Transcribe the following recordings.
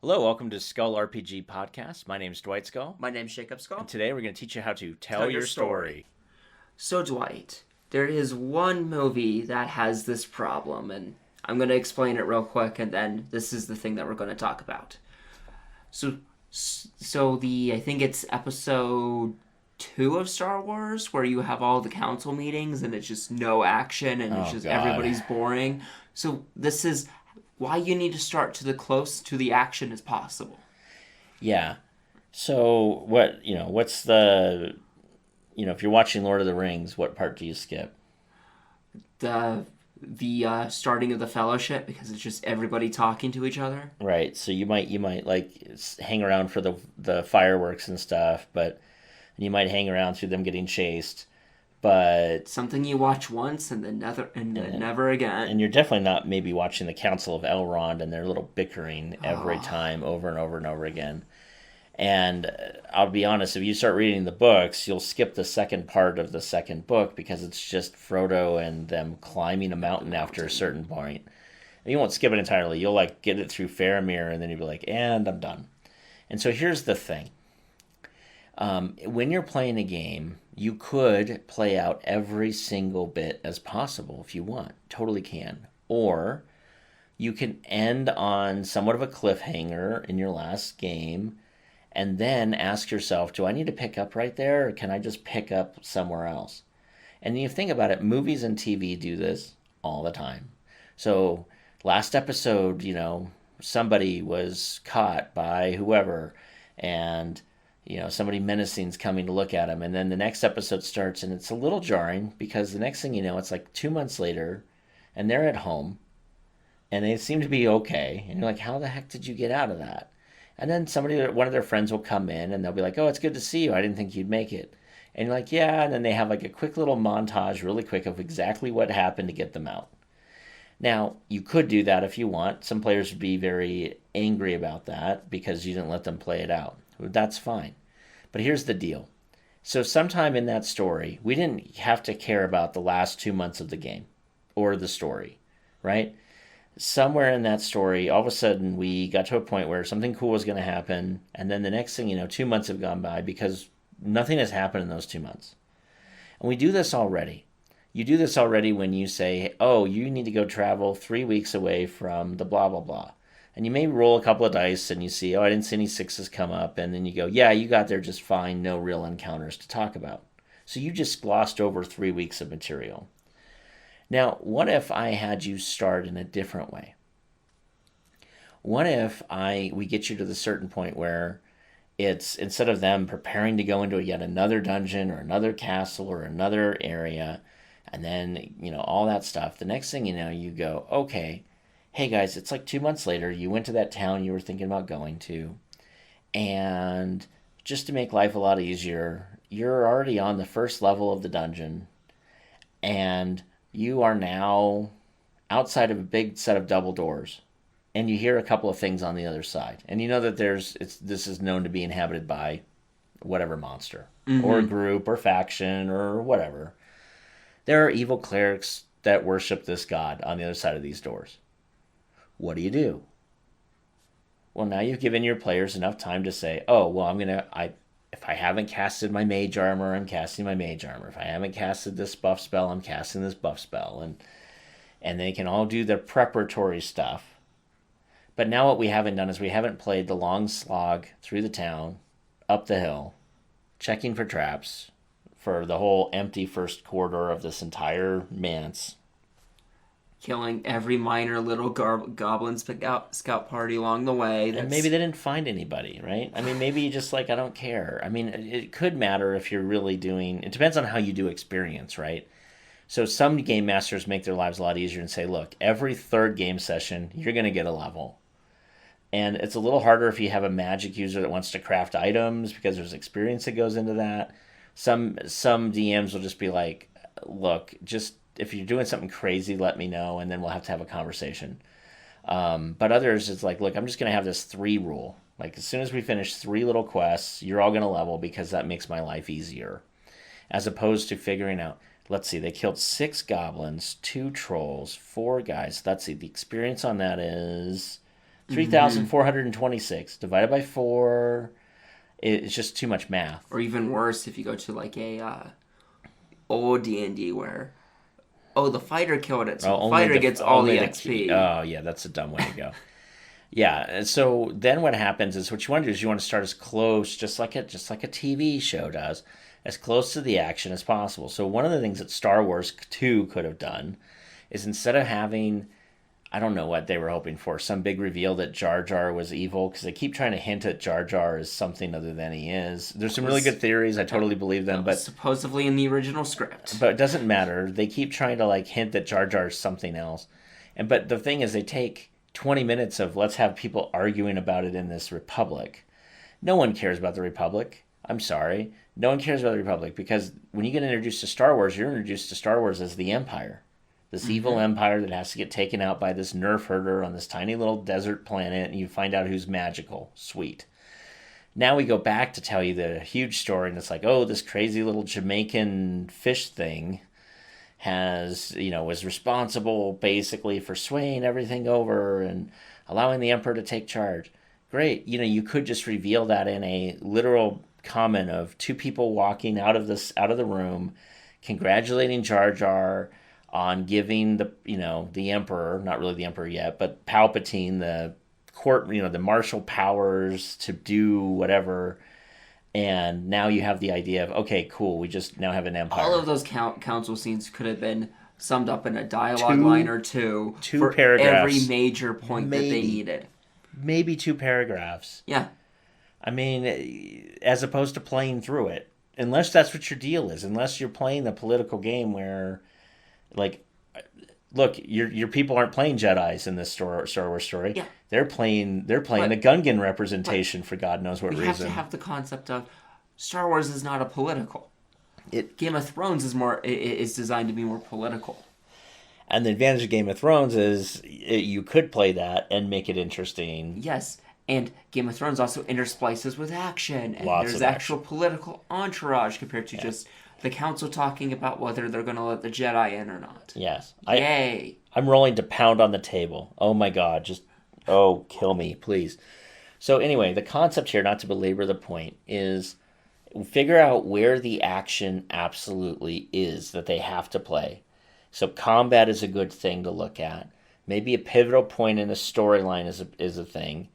Hello, welcome to Skull RPG Podcast. My name's Dwight Skull, My name's Jacob Skull. and today we're going to teach you how to tell Tell your your story. So, Dwight, there is one movie that has this problem, and I'm going to explain it real quick, and then this is the thing that we're going to talk about. I think it's episode 2 of Star Wars, where you have all the council meetings, and it's just no action, and it's Oh, just God. everybody's boring. So, this is why you need to start to the close to the action as possible. Yeah. So, what's if you're watching Lord of the Rings, what part do you skip? The starting of the Fellowship, because it's just everybody talking to each other. Right. So you might hang around for the fireworks and stuff, but you might hang around through them getting chased. But Something you watch once and then never again. and you're definitely not maybe watching the Council of Elrond and their little bickering every time over and over and over again. And I'll be honest, if you start reading the books, you'll skip the second part of the second book because it's just Frodo and them climbing a mountain after a certain point. And you won't skip it entirely. You'll get it through Faramir and then you'll be like, and I'm done. And so here's the thing. When you're playing a game, you could play out every single bit as possible if you want. Totally can. Or you can end on somewhat of a cliffhanger in your last game and then ask yourself, do I need to pick up right there or can I just pick up somewhere else? And you think about it, movies and TV do this all the time. So last episode, somebody was caught by whoever and somebody menacing's coming to look at him. And then the next episode starts and it's a little jarring because the next thing you know, it's like 2 months later and they're at home and they seem to be okay. And you're like, how the heck did you get out of that? And then one of their friends will come in and they'll be like, oh, it's good to see you. I didn't think you'd make it. And you're like, yeah. And then they have a quick little montage really quick of exactly what happened to get them out. Now, you could do that if you want. Some players would be very angry about that because you didn't let them play it out. That's fine. But here's the deal. So sometime in that story, we didn't have to care about the last 2 months of the game or the story, right? Somewhere in that story, all of a sudden we got to a point where something cool was going to happen. And then the next thing 2 months have gone by because nothing has happened in those 2 months. And we do this already. You do this already when you say, oh, you need to go travel 3 weeks away from the blah, blah, blah. And you may roll a couple of dice and you see, oh, I didn't see any sixes come up. And then you go, yeah, you got there just fine. No real encounters to talk about. So you just glossed over 3 weeks of material. Now, what if I had you start in a different way? What if we get you to the certain point where it's instead of them preparing to go into yet another dungeon or another castle or another area, and then, all that stuff, the next thing you know, you go, okay, hey guys, it's like 2 months later, you went to that town you were thinking about going to, and just to make life a lot easier, you're already on the first level of the dungeon, and you are now outside of a big set of double doors, and you hear a couple of things on the other side, and you know that this is known to be inhabited by whatever monster, or group, or faction, or whatever. There are evil clerics that worship this god on the other side of these doors. What do? Well, now you've given your players enough time to say, oh, well, if I haven't casted my mage armor, I'm casting my mage armor. If I haven't casted this buff spell, I'm casting this buff spell. And they can all do their preparatory stuff. But now what we haven't done is we haven't played the long slog through the town, up the hill, checking for traps for the whole empty first corridor of this entire manse. Killing every minor little goblin scout party along the way. And maybe they didn't find anybody, right? I mean, maybe you just I don't care. I mean, it could matter if you're really doing... It depends on how you do experience, right? So some game masters make their lives a lot easier and say, look, every third game session, you're going to get a level. And it's a little harder if you have a magic user that wants to craft items because there's experience that goes into that. Some DMs will just be like, look, just... if you're doing something crazy, let me know, and then we'll have to have a conversation. But others, it's like, look, I'm just going to have this 3 rule. Like, as soon as we finish 3 little quests, you're all going to level because that makes my life easier. As opposed to figuring out, let's see, they killed 6 goblins, 2 trolls, 4 guys. Let's see, the experience on that is 3,426 divided by 4. It's just too much math. Or even worse, if you go to like a old D&D where, oh, the fighter killed it, so the fighter gets all the XP. Oh, yeah, that's a dumb way to go. Yeah, and so then what happens is what you want to do is you want to start as close, just like a TV show does, as close to the action as possible. So one of the things that Star Wars 2 could have done is instead of having, I don't know what they were hoping for, some big reveal that Jar Jar was evil, because they keep trying to hint at Jar Jar as something other than he is. There's some really good theories. I totally believe them, but supposedly in the original script. But it doesn't matter. They keep trying to like hint that Jar Jar is something else. But the thing is, they take 20 minutes of let's have people arguing about it in this republic. No one cares about the republic. I'm sorry. No one cares about the republic, because when you get introduced to Star Wars, you're introduced to Star Wars as the Empire. This evil empire that has to get taken out by this nerf herder on this tiny little desert planet, and you find out who's magical. Sweet. Now we go back to tell you the huge story, and it's like, oh, this crazy little Jamaican fish thing was responsible basically for swaying everything over and allowing the emperor to take charge. Great. You could just reveal that in a literal comment of two people walking out of the room, congratulating Jar Jar on giving the emperor, not really the emperor yet, but Palpatine, the court, the martial powers to do whatever. And now you have the idea of, okay, cool, we just now have an empire. All of those council scenes could have been summed up in a dialogue line or two for paragraphs. Every major point that they needed. Maybe 2 paragraphs. Yeah. I mean, as opposed to playing through it. Unless that's what your deal is. Unless you're playing the political game where, like, look, your people aren't playing Jedis in this Star Wars story. Yeah. They're playing the Gungan representation for God knows what reason. We have to have the concept of Star Wars is not a political. Game of Thrones is designed to be more political. And the advantage of Game of Thrones is you could play that and make it interesting. Yes, and Game of Thrones also intersplices with action. And Lots there's of actual political entourage compared to just the council talking about whether they're going to let the Jedi in or not. Yes. Yay. I'm rolling to pound on the table. Oh my God, kill me, please. So anyway, the concept here, not to belabor the point, is figure out where the action absolutely is that they have to play. So combat is a good thing to look at. Maybe a pivotal point in a storyline is a thing.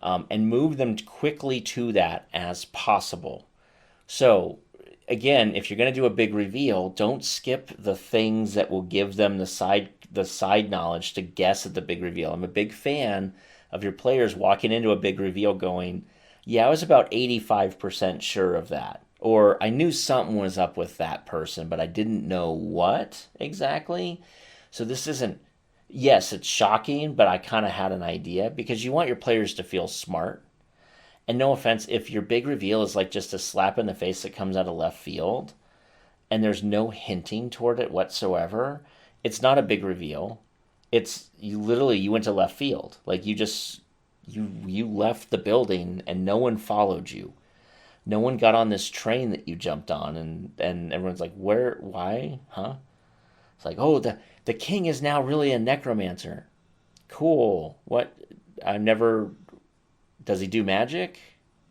And move them quickly to that as possible. So, again, if you're going to do a big reveal, don't skip the things that will give them the side knowledge to guess at the big reveal. I'm a big fan of your players walking into a big reveal going, yeah, I was about 85% sure of that. Or I knew something was up with that person, but I didn't know what exactly. So this isn't, yes, it's shocking, but I kind of had an idea, because you want your players to feel smart. And no offense, if your big reveal is like just a slap in the face that comes out of left field and there's no hinting toward it whatsoever, it's not a big reveal. It's you went to left field. Like you left the building and no one followed you. No one got on this train that you jumped on, and everyone's like, where, why, huh? It's like, oh, the king is now really a necromancer. Cool. What? Does he do magic?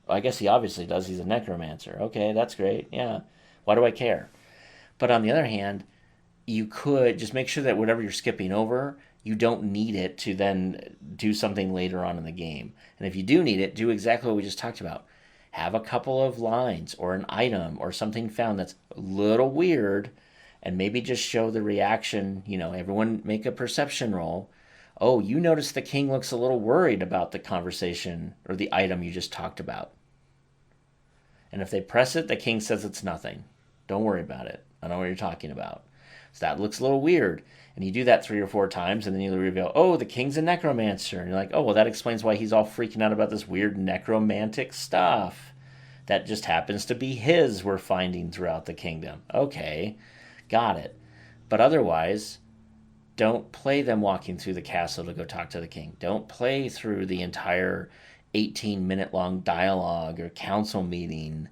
Well, I guess he obviously does. He's a necromancer. Okay, that's great. Yeah. Why do I care? But on the other hand, you could just make sure that whatever you're skipping over, you don't need it to then do something later on in the game. And if you do need it, do exactly what we just talked about. Have a couple of lines or an item or something found that's a little weird, and maybe just show the reaction. Everyone make a perception roll. Oh, you notice the king looks a little worried about the conversation or the item you just talked about. And if they press it, the king says it's nothing. Don't worry about it. I know what you're talking about. So that looks a little weird. And you do that 3 or 4 times, and then you reveal, oh, the king's a necromancer. And you're like, oh, well, that explains why he's all freaking out about this weird necromantic stuff. That just happens to be his we're finding throughout the kingdom. Okay, got it. But otherwise, don't play them walking through the castle to go talk to the king. Don't play through the entire 18-minute-long dialogue or council meeting,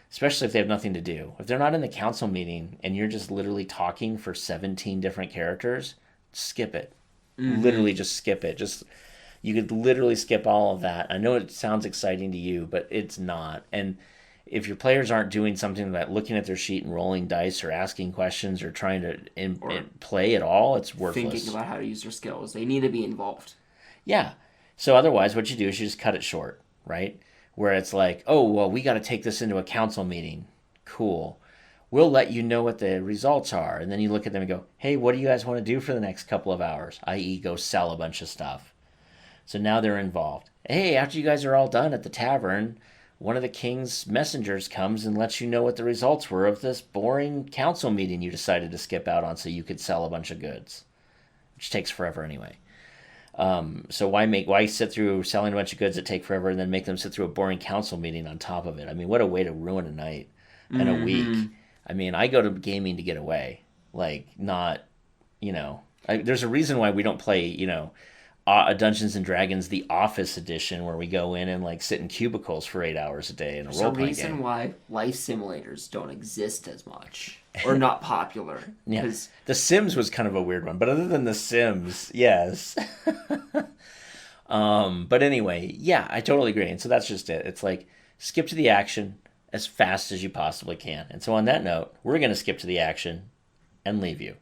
especially if they have nothing to do. If they're not in the council meeting and you're just literally talking for 17 different characters, skip it. Mm-hmm. Literally just skip it. Just You could literally skip all of that. I know it sounds exciting to you, but it's not. And if your players aren't doing something like looking at their sheet and rolling dice or asking questions or trying to Or play at all, it's thinking worthless. about how to use their skills. They need to be involved. Yeah. So otherwise, what you do is you just cut it short, right? Where it's like, oh, well, we got to take this into a council meeting. Cool. We'll let you know what the results are. And then you look at them and go, hey, what do you guys want to do for the next couple of hours? I.e., go sell a bunch of stuff. So now they're involved. Hey, after you guys are all done at the tavern, one of the king's messengers comes and lets you know what the results were of this boring council meeting you decided to skip out on so you could sell a bunch of goods, which takes forever anyway. So why sit through selling a bunch of goods that take forever and then make them sit through a boring council meeting on top of it? I mean, what a way to ruin a night and a week. Mm-hmm. I mean, I go to gaming to get away, like not, there's a reason why we don't play, Dungeons and Dragons, the Office edition, where we go in and like sit in cubicles for 8 hours a day in a There's a role playing reason game. why life simulators don't exist as much or not popular. Yeah, Because The Sims was kind of a weird one, but other than The Sims, yes. But anyway, yeah, I totally agree. And so that's just it. It's like skip to the action as fast as you possibly can. And so on that note, we're going to skip to the action and leave you.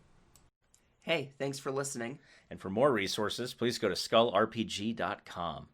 hey, thanks for listening. And for more resources, please go to skullrpg.com.